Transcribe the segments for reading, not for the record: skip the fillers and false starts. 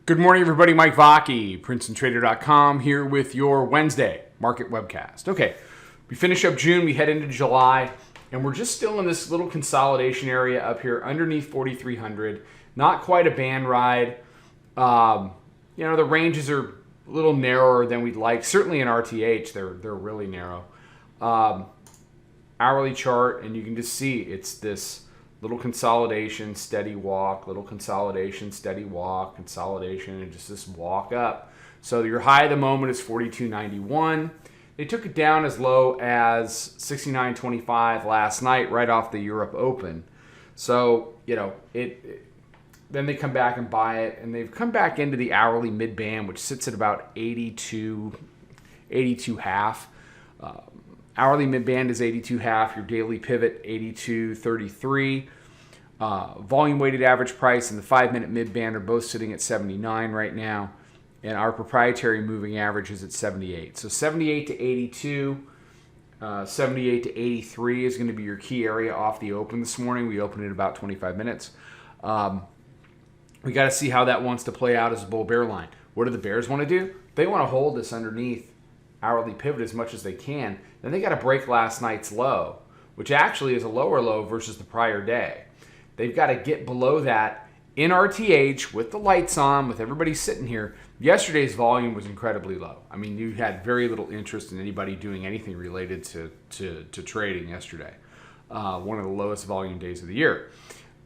Good morning, everybody. Mike Vacchi, Princetontrader.com, here with your Wednesday market webcast. Okay, we finish up June, we head into July, and we're just still in this little consolidation area up here underneath 4,300. Not quite a band ride. The ranges are a little narrower than we'd like. Certainly in RTH, they're really narrow. Hourly chart, and you can just see it's this little consolidation, steady walk, little consolidation, steady walk, consolidation, and just this walk up. So your high of the moment is 42.91. They took it down as low as 69.25 last night, right off the Europe Open. So, then they come back and buy it, and they've come back into the hourly mid-band, which sits at about 82 half. Hourly mid-band is 82.5. Your daily pivot, 82.33. Volume weighted average price and the 5-minute mid-band are both sitting at 79 right now. And our proprietary moving average is at 78. So 78 to 82, 78 to 83 is going to be your key area off the open this morning. We opened in about 25 minutes. We got to see how that wants to play out as a bull-bear line. What do the bears want to do? They want to hold this underneath hourly pivot as much as they can. Then they got to break last night's low, which actually is a lower low versus the prior day. They've got to get below that in RTH with the lights on, with everybody sitting here. Yesterday's volume was incredibly low. I mean, you had very little interest in anybody doing anything related to trading yesterday. One of the lowest volume days of the year.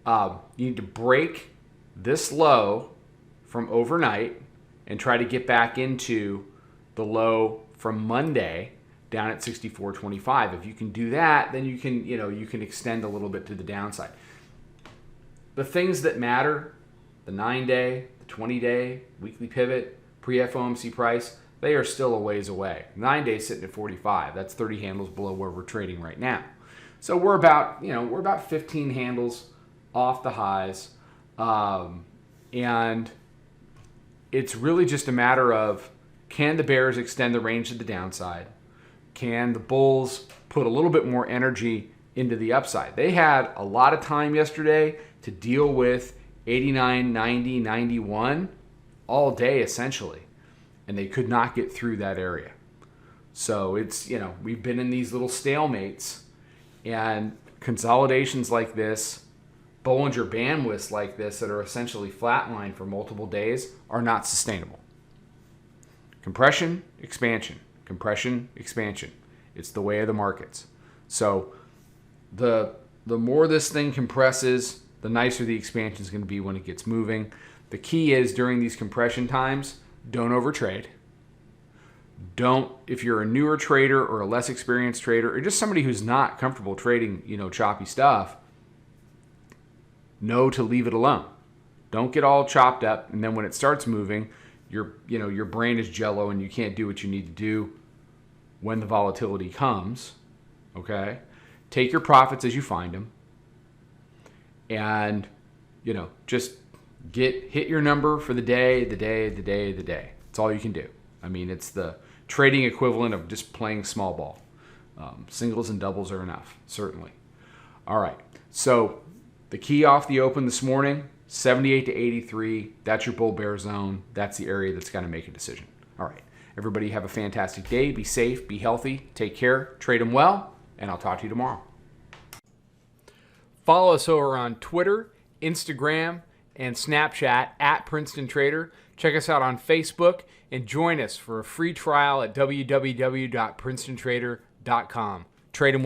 You need to break this low from overnight and try to get back into the low from Monday down at 64.25. If you can do that, then you can extend a little bit to the downside. The things that matter, the 9-day, the 20-day, weekly pivot, pre-FOMC price, they are still a ways away. 9-day sitting at 45. That's 30 handles below where we're trading right now. So we're about 15 handles off the highs. And it's really just a matter of, can the bears extend the range to the downside? Can the bulls put a little bit more energy into the upside? They had a lot of time yesterday to deal with 89, 90, 91 all day essentially, and they could not get through that area. So it's, we've been in these little stalemates, and consolidations like this, Bollinger bandwidths like this that are essentially flatlined for multiple days are not sustainable. Compression, expansion. Compression, expansion. It's the way of the markets. So the more this thing compresses, the nicer the expansion is going to be when it gets moving. The key is during these compression times, don't overtrade. If you're a newer trader or a less experienced trader or just somebody who's not comfortable trading, choppy stuff, know to leave it alone. Don't get all chopped up, and then when it starts moving, your brain is jello and you can't do what you need to do when the volatility comes. Okay? Take your profits as you find them, and just hit your number for the day. That's all you can do. I mean, it's the trading equivalent of just playing small ball. Singles and doubles are enough, certainly. All right, so the key off the open this morning, 78 to 83. That's your bull bear zone. That's the area that's got to make a decision. All right. Everybody have a fantastic day. Be safe. Be healthy. Take care. Trade them well. And I'll talk to you tomorrow. Follow us over on Twitter, Instagram, and Snapchat at Princeton Trader. Check us out on Facebook and join us for a free trial at www.princetontrader.com. Trade them well.